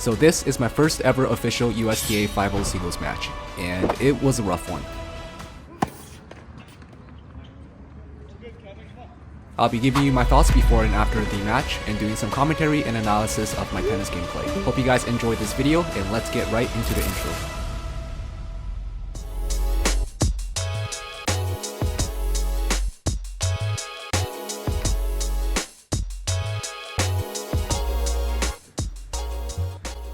So this is my first ever official USTA 5.0 singles match, and it was a rough one. I'll be giving you my thoughts before and after the match, and doing some commentary and analysis of my tennis gameplay. Hope you guys enjoyed this video, and let's get right into the intro.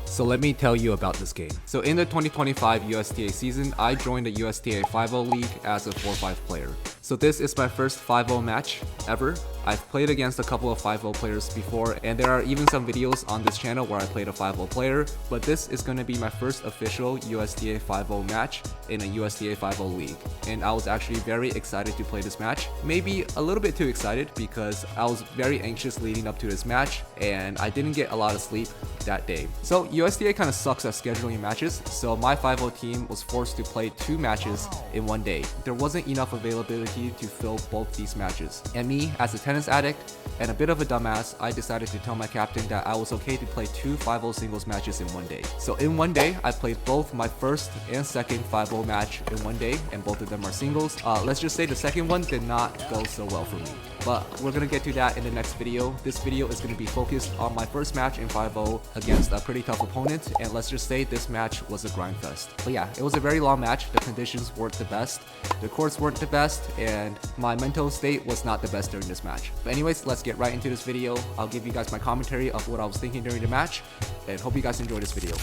So let me tell you about this game. So in the 2025 USTA season, I joined the USTA 5.0 league as a 4.5 player. So this is my first 5.0 match ever. I've played against a couple of 5.0 players before, and there are even some videos on this channel where I played a 5.0 player, but this is going to be my first official USTA 5.0 match in a USTA 5.0 league. And I was actually very excited to play this match. Maybe a little bit too excited because I was very anxious leading up to this match, and I didn't get a lot of sleep that day. So USTA kind of sucks at scheduling matches, so my 5.0 team was forced to play 2 matches in one day. There wasn't enough availability to fill both these matches. And me, as a tennis addict and a bit of a dumbass, I decided to tell my captain that I was okay to play 2 5.0 singles matches in one day. So in one day, I played both my first and second 5.0 match in one day, and both of them are singles. Let's just say the second one did not go so well for me, but we're gonna get to that in the next video. This video is gonna be focused on my first match in 5.0 against a pretty tough opponent, and let's just say this match was a grind fest. But yeah, it was a very long match. The conditions weren't the best, the courts weren't the best, and my mental state was not the best during this match. But anyways, let's get right into this video. I'll give you guys my commentary of what I was thinking during the match, and hope you guys enjoy this video.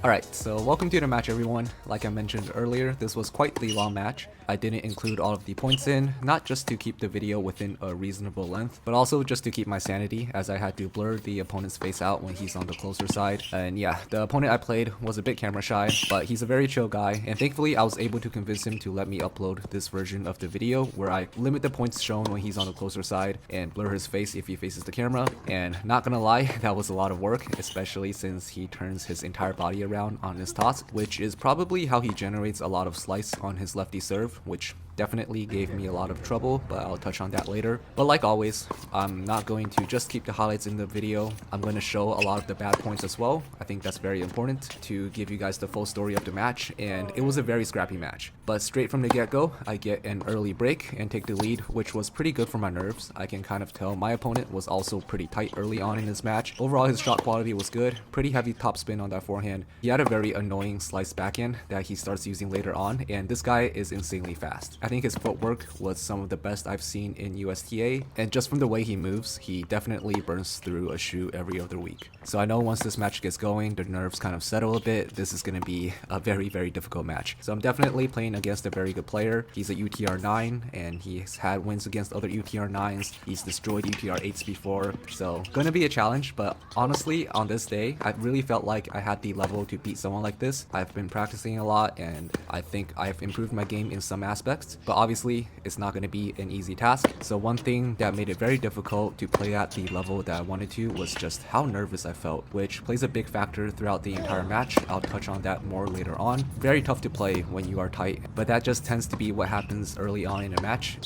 Alright, so welcome to the match, everyone. Like I mentioned earlier, this was quite the long match. I didn't include all of the points in, not just to keep the video within a reasonable length, but also just to keep my sanity, as I had to blur the opponent's face out when he's on the closer side. And yeah, the opponent I played was a bit camera shy, but he's a very chill guy, and thankfully I was able to convince him to let me upload this version of the video where I limit the points shown when he's on the closer side and blur his face if he faces the camera. And not gonna lie, that was a lot of work, especially since he turns his entire body around on his toss, which is probably how he generates a lot of slice on his lefty serve, which definitely gave me a lot of trouble, but I'll touch on that later. But like always, I'm not going to just keep the highlights in the video. I'm going to show a lot of the bad points as well. I think that's very important to give you guys the full story of the match, and it was a very scrappy match. But straight from the get-go, I get an early break and take the lead, which was pretty good for my nerves. I can kind of tell my opponent was also pretty tight early on in this match. Overall, his shot quality was good, pretty heavy topspin on that forehand. He had a very annoying slice backhand that he starts using later on, and this guy is insanely fast. I think his footwork was some of the best I've seen in USTA, and just from the way he moves, he definitely burns through a shoe every other week. So I know once this match gets going, the nerves kind of settle a bit. This is going to be a very, very difficult match. So I'm definitely playing against a very good player. He's a UTR 9, and he's had wins against other UTR 9s. He's destroyed UTR 8s before, so gonna be a challenge. But honestly, on this day, I really felt like I had the level to beat someone like this. I've been practicing a lot, and I think I've improved my game in some aspects, but obviously it's not going to be an easy task. So one thing that made it very difficult to play at the level that I wanted to was just how nervous I felt, which plays a big factor throughout the entire match. I'll touch on that more later on. Very tough to play when you are tight, but that just tends to be what happens early on in a match.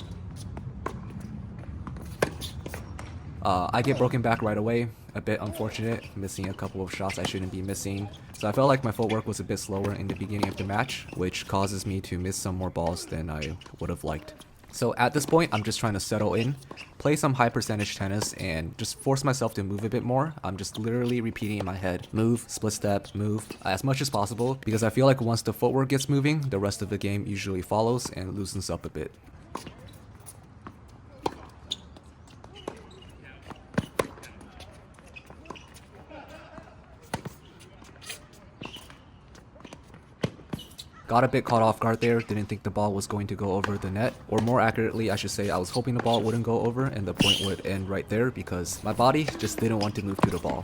I get broken back right away. A bit unfortunate, missing a couple of shots I shouldn't be missing. So I felt like my footwork was a bit slower in the beginning of the match, which causes me to miss some more balls than I would have liked. So at this point, I'm just trying to settle in, play some high percentage tennis, and just force myself to move a bit more. I'm just literally repeating in my head, move, split step, move, as much as possible, because I feel like once the footwork gets moving, the rest of the game usually follows and loosens up a bit. Got a bit caught off guard there, didn't think the ball was going to go over the net, or more accurately I should say I was hoping the ball wouldn't go over and the point would end right there because my body just didn't want to move to the ball.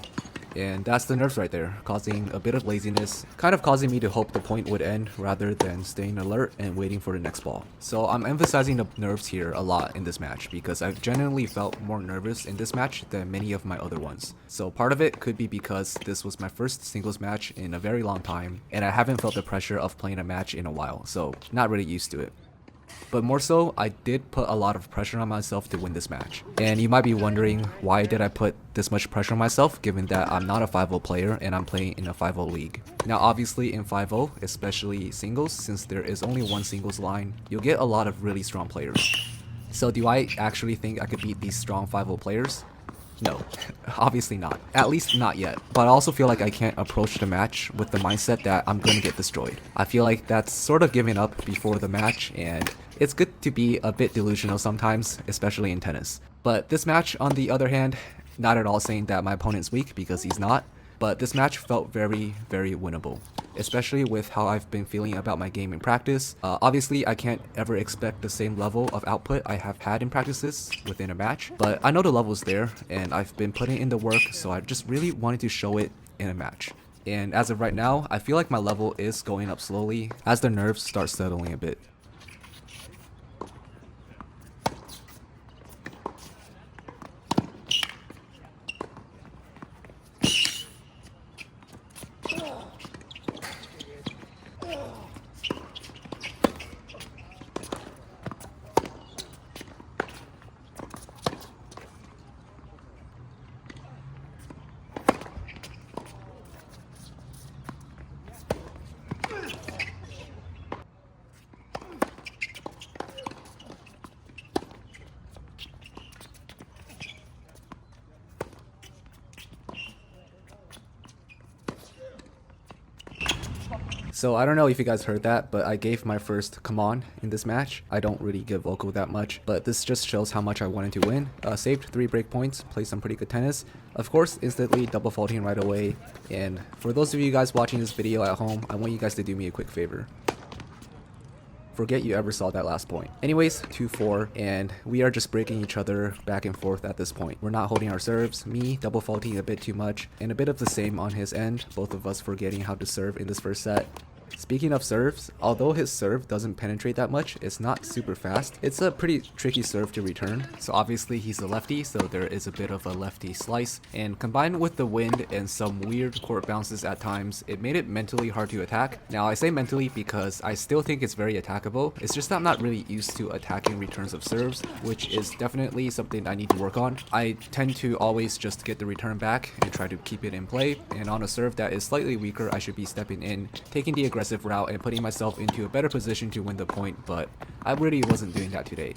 And that's the nerves right there, causing a bit of laziness, kind of causing me to hope the point would end rather than staying alert and waiting for the next ball. So I'm emphasizing the nerves here a lot in this match because I've genuinely felt more nervous in this match than many of my other ones. So part of it could be because this was my first singles match in a very long time, and I haven't felt the pressure of playing a match in a while, so not really used to it. But more so, I did put a lot of pressure on myself to win this match. And you might be wondering, why did I put this much pressure on myself given that I'm not a 5.0 player and I'm playing in a 5.0 league. Now obviously in 5.0, especially singles, since there is only one singles line, you'll get a lot of really strong players. So do I actually think I could beat these strong 5.0 players? No, obviously not. At least not yet. But I also feel like I can't approach the match with the mindset that I'm gonna get destroyed. I feel like that's sort of giving up before the match, and it's good to be a bit delusional sometimes, especially in tennis. But this match, on the other hand, not at all saying that my opponent's weak, because he's not. But this match felt very, very winnable, especially with how I've been feeling about my game in practice. Obviously, I can't ever expect the same level of output I have had in practices within a match, but I know the level's there, and I've been putting in the work, so I just really wanted to show it in a match. And as of right now, I feel like my level is going up slowly as the nerves start settling a bit. So I don't know if you guys heard that, but I gave my first come on in this match. I don't really give vocal that much, but this just shows how much I wanted to win. Saved 3 break points, played some pretty good tennis. Of course, instantly double faulting right away. And for those of you guys watching this video at home, I want you guys to do me a quick favor. Forget you ever saw that last point. Anyways, 2-4, and we are just breaking each other back and forth at this point. We're not holding our serves, me double faulting a bit too much, and a bit of the same on his end, both of us forgetting how to serve in this first set. Speaking of serves, although his serve doesn't penetrate that much, it's not super fast. It's a pretty tricky serve to return. So obviously he's a lefty, so there is a bit of a lefty slice. And combined with the wind and some weird court bounces at times, it made it mentally hard to attack. Now I say mentally because I still think it's very attackable. It's just that I'm not really used to attacking returns of serves, which is definitely something I need to work on. I tend to always just get the return back and try to keep it in play. And on a serve that is slightly weaker, I should be stepping in, taking the aggressive route and putting myself into a better position to win the point, but I really wasn't doing that today.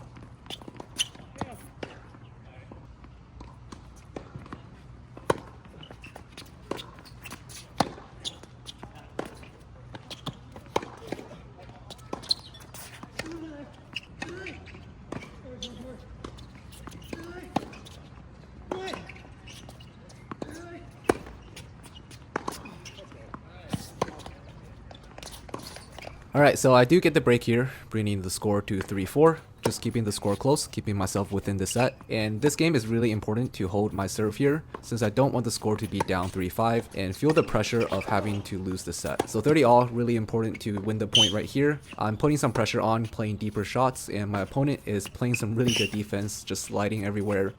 Alright, so I do get the break here, bringing the score to 3-4, just keeping the score close, keeping myself within the set. And this game is really important to hold my serve here, since I don't want the score to be down 3-5 and feel the pressure of having to lose the set. So 30 all, really important to win the point right here. I'm putting some pressure on, playing deeper shots, and my opponent is playing some really good defense, just sliding everywhere.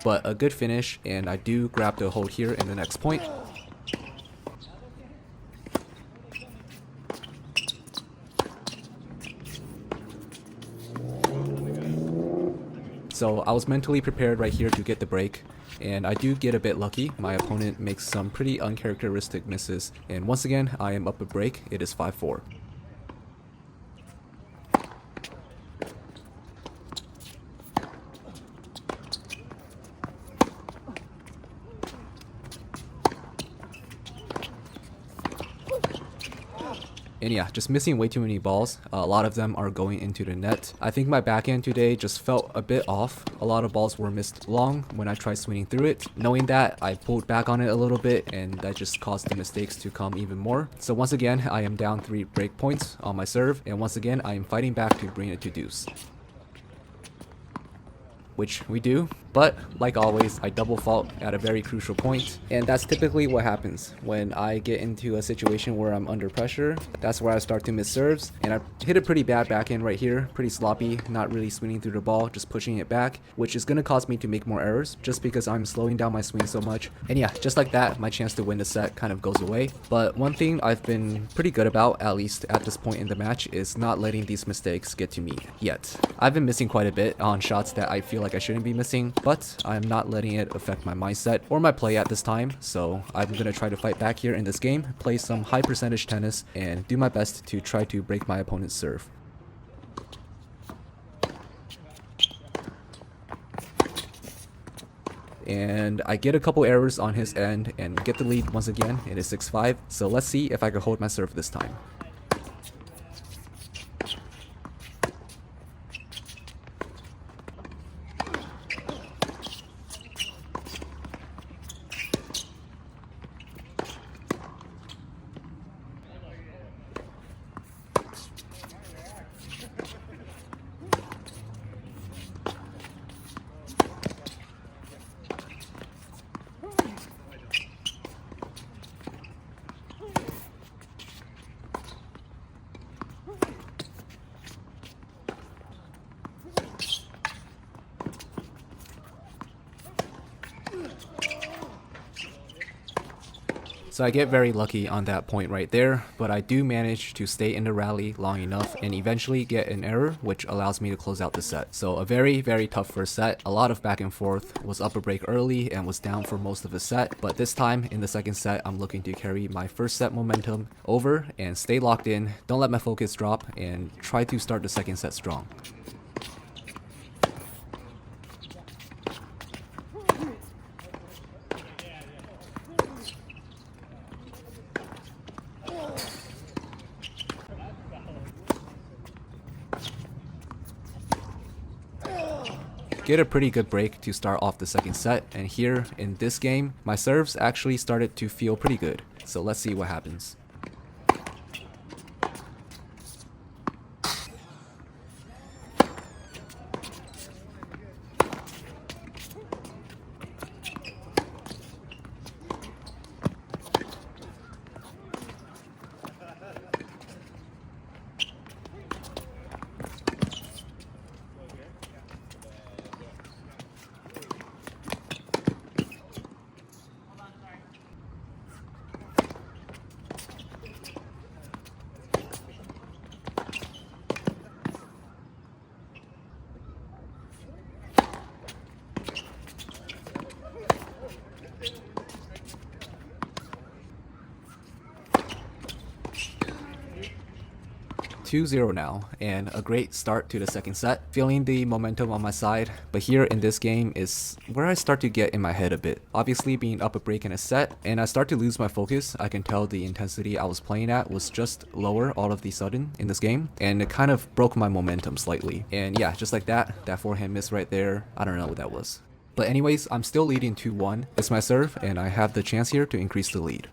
But a good finish, and I do grab the hold here in the next point. So I was mentally prepared right here to get the break, and I do get a bit lucky. My opponent makes some pretty uncharacteristic misses, and once again I am up a break. It is 5-4. And yeah, just missing way too many balls. A lot of them are going into the net. I think my backhand today just felt a bit off. A lot of balls were missed long when I tried swinging through it. Knowing that, I pulled back on it a little bit, and that just caused the mistakes to come even more. So once again, I am down 3 break points on my serve, and once again, I am fighting back to bring it to deuce. which we do. But like always, I double fault at a very crucial point, and that's typically what happens when I get into a situation where I'm under pressure. That's where I start to miss serves, and I hit a pretty bad backhand right here, pretty sloppy, not really swinging through the ball, just pushing it back, which is going to cause me to make more errors just because I'm slowing down my swing so much. And yeah, just like that, my chance to win the set kind of goes away. But one thing I've been pretty good about, at least at this point in the match, is not letting these mistakes get to me yet. I've been missing quite a bit on shots that I feel like I shouldn't be missing, but I'm not letting it affect my mindset or my play at this time. So I'm going to try to fight back here in this game, play some high percentage tennis, and do my best to try to break my opponent's serve. And I get a couple errors on his end and get the lead once again. It is 6-5, so let's see if I can hold my serve this time. So I get very lucky on that point right there, but I do manage to stay in the rally long enough and eventually get an error, which allows me to close out the set. So a very, very tough first set, a lot of back and forth, was up a break early and was down for most of the set. But this time in the second set, I'm looking to carry my first set momentum over and stay locked in, don't let my focus drop, and try to start the second set strong. Get a pretty good break to start off the second set, and here in this game, my serves actually started to feel pretty good. So let's see what happens. (2-0) now, and a great start to the second set. Feeling the momentum on my side, but here in this game is where I start to get in my head a bit. Obviously being up a break in a set, and I start to lose my focus. I can tell the intensity I was playing at was just lower all of the sudden in this game, and it kind of broke my momentum slightly. And yeah, just like that forehand miss right there, I don't know what that was. But anyways, I'm still leading 2-1. It's my serve, and I have the chance here to increase the lead.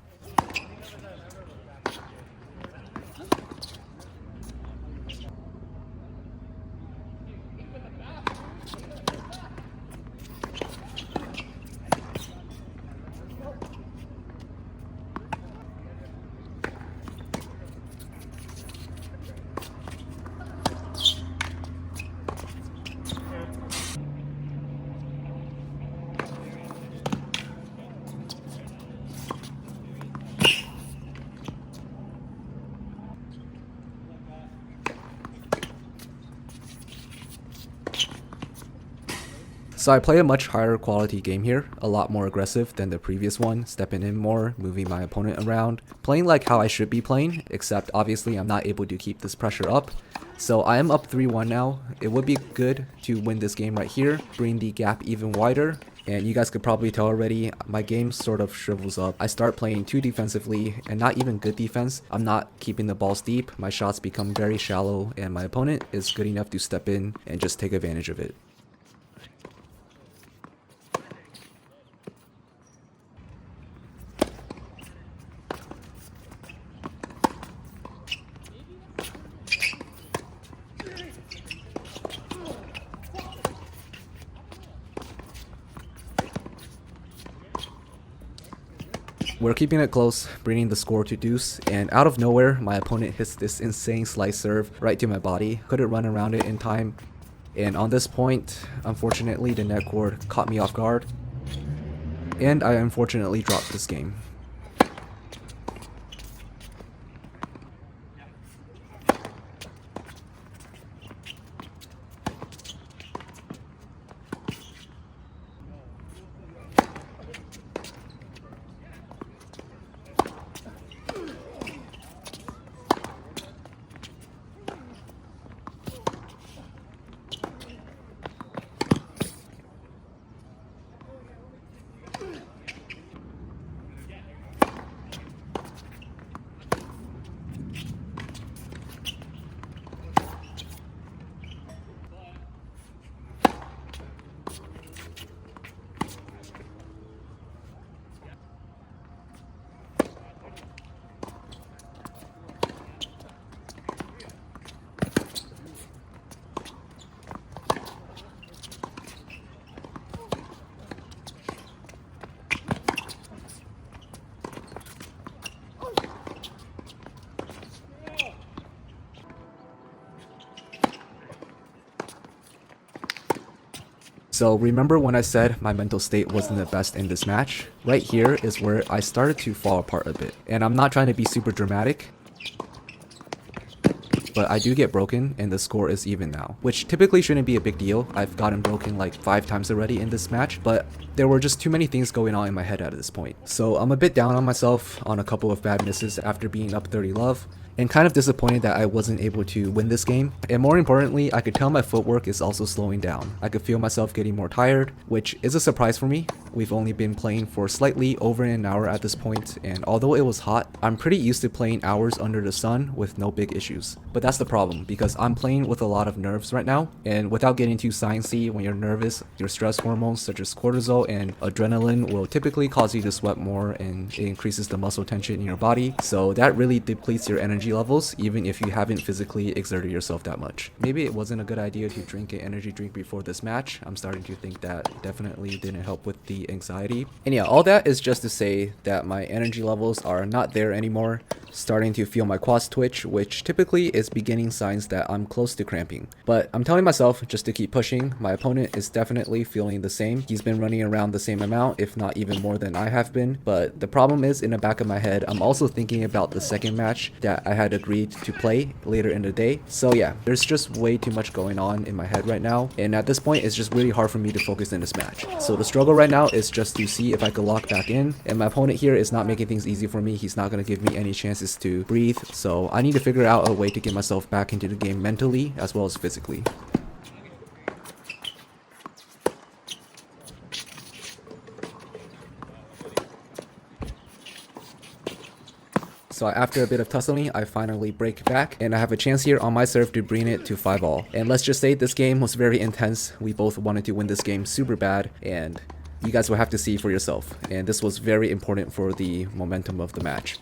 So I play a much higher quality game here, a lot more aggressive than the previous one, stepping in more, moving my opponent around, playing like how I should be playing, except obviously I'm not able to keep this pressure up. So I am up 3-1 now. It would be good to win this game right here, bring the gap even wider. And you guys could probably tell already, my game sort of shrivels up. I start playing too defensively, and not even good defense. I'm not keeping the balls deep, my shots become very shallow, and my opponent is good enough to step in and just take advantage of it. We're keeping it close, bringing the score to deuce, and out of nowhere, my opponent hits this insane slice serve right to my body. Couldn't run around it in time, and on this point, unfortunately, the net cord caught me off guard, and I unfortunately dropped this game. So remember when I said my mental state wasn't the best in this match? Right here is where I started to fall apart a bit. And I'm not trying to be super dramatic, but I do get broken and the score is even now, which typically shouldn't be a big deal. I've gotten broken like 5 times already in this match, but there were just too many things going on in my head at this point. So I'm a bit down on myself on a couple of bad misses after being up 30 love, and kind of disappointed that I wasn't able to win this game. And more importantly, I could tell my footwork is also slowing down. I could feel myself getting more tired, which is a surprise for me. We've only been playing for slightly over an hour at this point, and although it was hot, I'm pretty used to playing hours under the sun with no big issues. But that's the problem, because I'm playing with a lot of nerves right now, and without getting too sciencey, when you're nervous, your stress hormones such as cortisol and adrenaline will typically cause you to sweat more, and it increases the muscle tension in your body, so that really depletes your energy levels even if you haven't physically exerted yourself that much. Maybe it wasn't a good idea to drink an energy drink before this match. I'm starting to think that definitely didn't help with the anxiety. And yeah, all that is just to say that my energy levels are not there anymore. Starting to feel my quads twitch, which typically is beginning signs that I'm close to cramping. But I'm telling myself just to keep pushing. My opponent is definitely feeling the same. He's been running around the same amount, if not even more than I have been. But the problem is, in the back of my head, I'm also thinking about the second match that I had agreed to play later in the day. So yeah, there's just way too much going on in my head right now. And at this point, it's just really hard for me to focus in this match. So the struggle right now is just to see if I could lock back in. And my opponent here is not making things easy for me. He's not going to give me any chances to breathe, so I need to figure out a way to get myself back into the game mentally as well as physically. So after a bit of tussling, I finally break back, and I have a chance here on my serve to bring it to 5-all. And let's just say this game was very intense. We both wanted to win this game super bad, and you guys will have to see for yourself. And this was very important for the momentum of the match.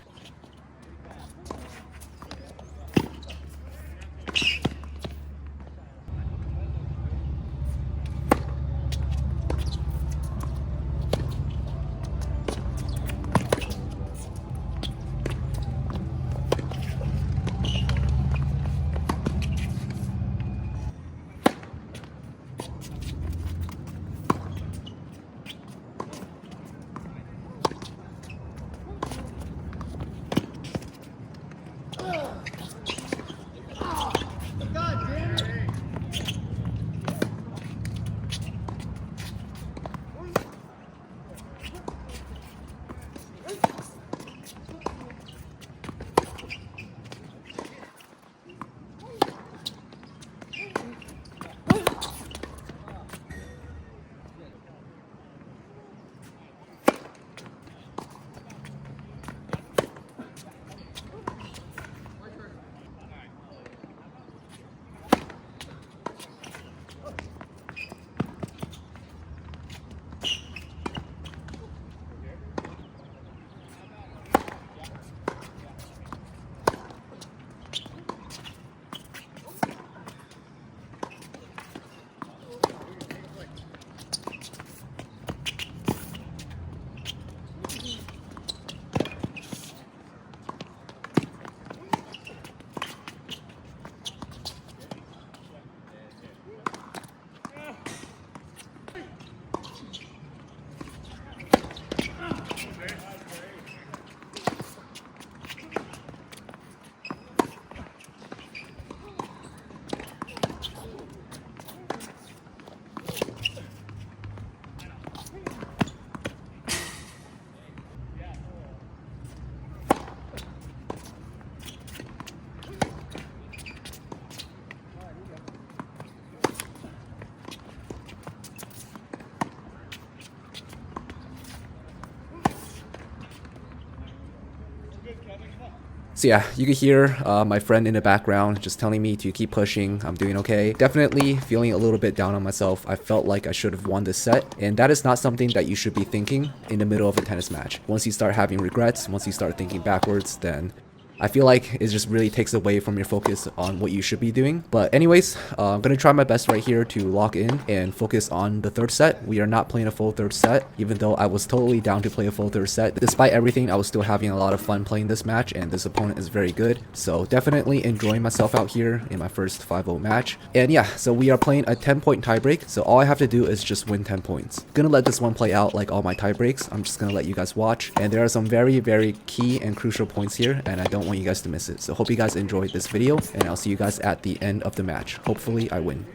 So yeah, you can hear my friend in the background just telling me to keep pushing. I'm doing okay. Definitely feeling a little bit down on myself. I felt like I should have won this set, and that is not something that you should be thinking in the middle of a tennis match. Once you start having regrets, once you start thinking backwards, then I feel like it just really takes away from your focus on what you should be doing. But anyways, I'm going to try my best right here to lock in and focus on the third set. We are not playing a full third set, even though I was totally down to play a full third set. Despite everything, I was still having a lot of fun playing this match, and this opponent is very good. So definitely enjoying myself out here in my first 5-0 match. And yeah, so we are playing a 10-point tiebreak. So all I have to do is just win 10 points. Gonna let this one play out like all my tiebreaks. I'm just gonna let you guys watch. And there are some very, very key and crucial points here, and I don't want you guys to miss it. So hope you guys enjoyed this video, and I'll see you guys at the end of the match. Hopefully I win.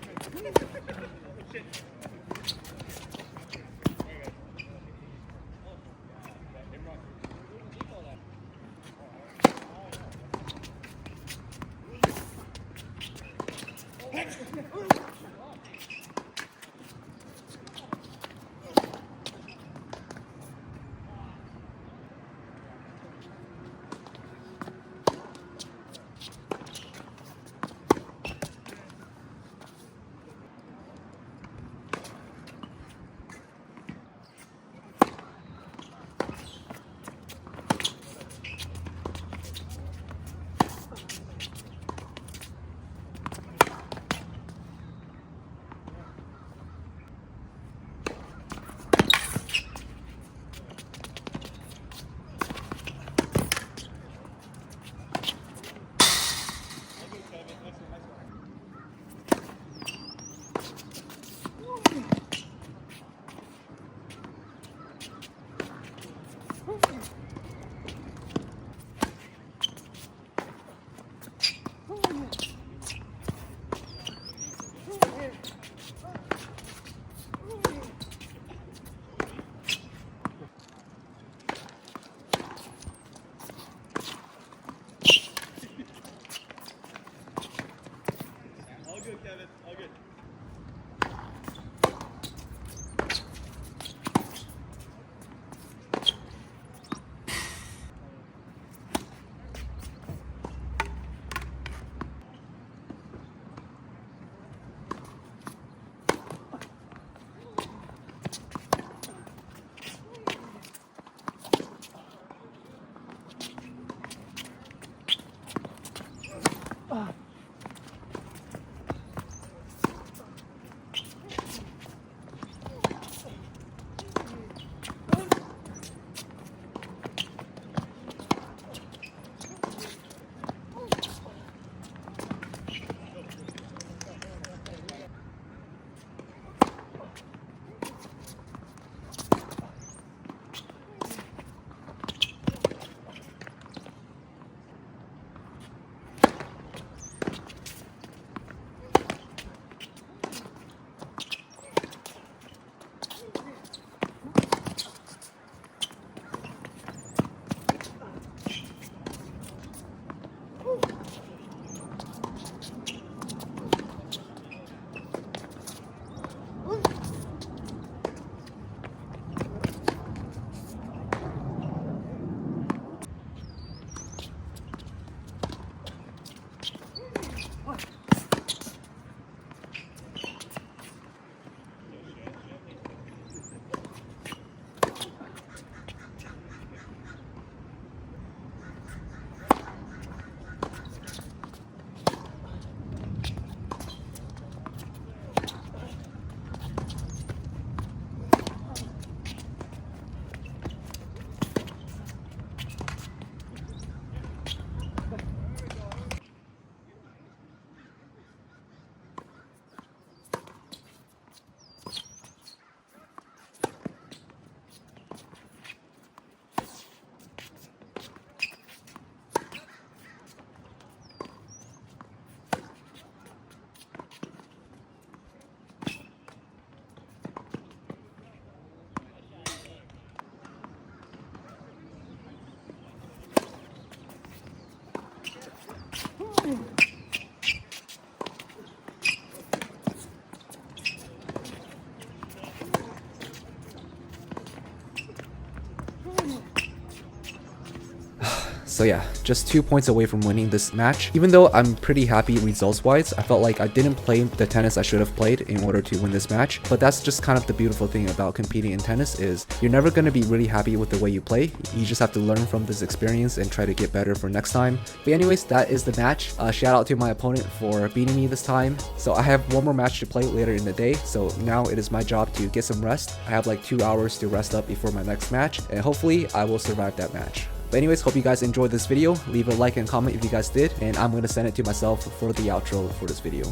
So yeah, just 2 points away from winning this match. Even though I'm pretty happy results-wise, I felt like I didn't play the tennis I should have played in order to win this match. But that's just kind of the beautiful thing about competing in tennis is you're never going to be really happy with the way you play. You just have to learn from this experience and try to get better for next time. But anyways, that is the match. Shout out to my opponent for beating me this time. So I have one more match to play later in the day. So now it is my job to get some rest. I have like 2 hours to rest up before my next match, and hopefully I will survive that match. But anyways, hope you guys enjoyed this video. Leave a like and comment if you guys did, and I'm going to send it to myself for the outro for this video.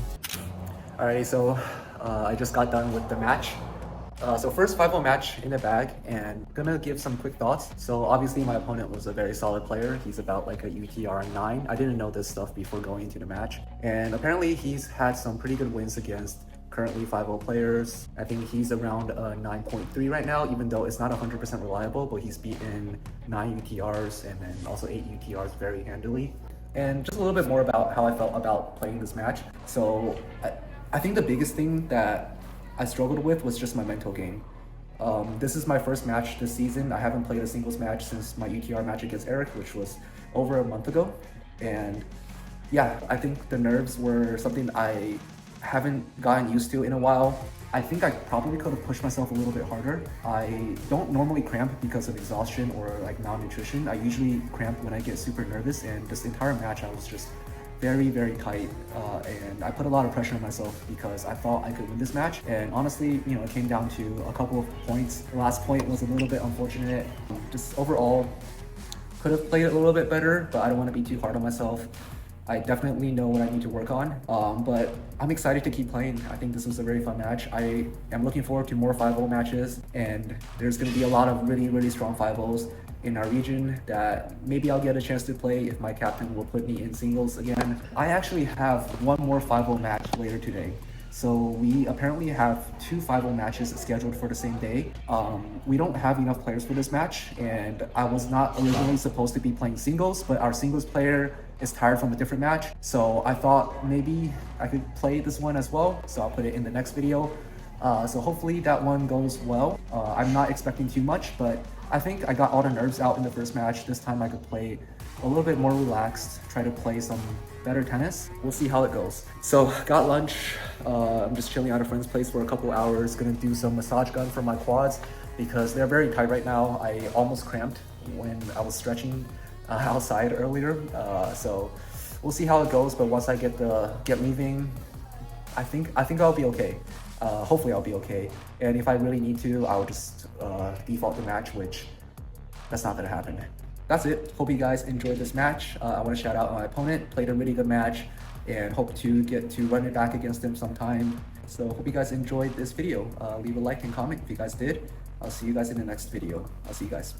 Alright, so I just got done with the match. So first 5-0 match in the bag, and gonna give some quick thoughts. So obviously my opponent was a very solid player. He's about like a UTR 9. I didn't know this stuff before going into the match. And apparently he's had some pretty good wins against currently 5-0 players. I think he's around 9.3 right now, even though it's not 100% reliable, but he's beaten 9 UTRs and then also 8 UTRs very handily. And just a little bit more about how I felt about playing this match. So I think the biggest thing that I struggled with was just my mental game. This is my first match this season. I haven't played a singles match since my UTR match against Eric, which was over a month ago. And yeah, I think the nerves were something I haven't gotten used to in a while. I think I probably could have pushed myself a little bit harder. I don't normally cramp because of exhaustion or like malnutrition. I usually cramp when I get super nervous, and this entire match I was just very, very tight, and I put a lot of pressure on myself because I thought I could win this match. And honestly, you know, it came down to a couple of points. The last point was a little bit unfortunate. Just overall, could have played it a little bit better, but I don't want to be too hard on myself. I definitely know what I need to work on, but I'm excited to keep playing. I think this was a very fun match. I am looking forward to more 5-0 matches, and there's going to be a lot of really, really strong 5-0s in our region that maybe I'll get a chance to play if my captain will put me in singles again. I actually have one more 5-0 match later today. So we apparently have 2 5-0 matches scheduled for the same day. We don't have enough players for this match, and I was not originally supposed to be playing singles, but our singles player is tired from a different match. So I thought maybe I could play this one as well. So I'll put it in the next video. So hopefully that one goes well. I'm not expecting too much, but I think I got all the nerves out in the first match. This time I could play a little bit more relaxed, try to play some better tennis. We'll see how it goes. So got lunch. I'm just chilling at a friend's place for a couple hours. Gonna do some massage gun for my quads because they're very tight right now. I almost cramped when I was stretching outside earlier. So we'll see how it goes. But once I get moving, I think I'll be okay. Hopefully I'll be okay. And if I really need to, I'll just default the match, which that's not gonna happen. That's it. Hope you guys enjoyed this match. I want to shout out my opponent. Played a really good match and hope to get to run it back against him sometime. So hope you guys enjoyed this video. Leave a like and comment if you guys did. I'll see you guys in the next video. I'll see you guys.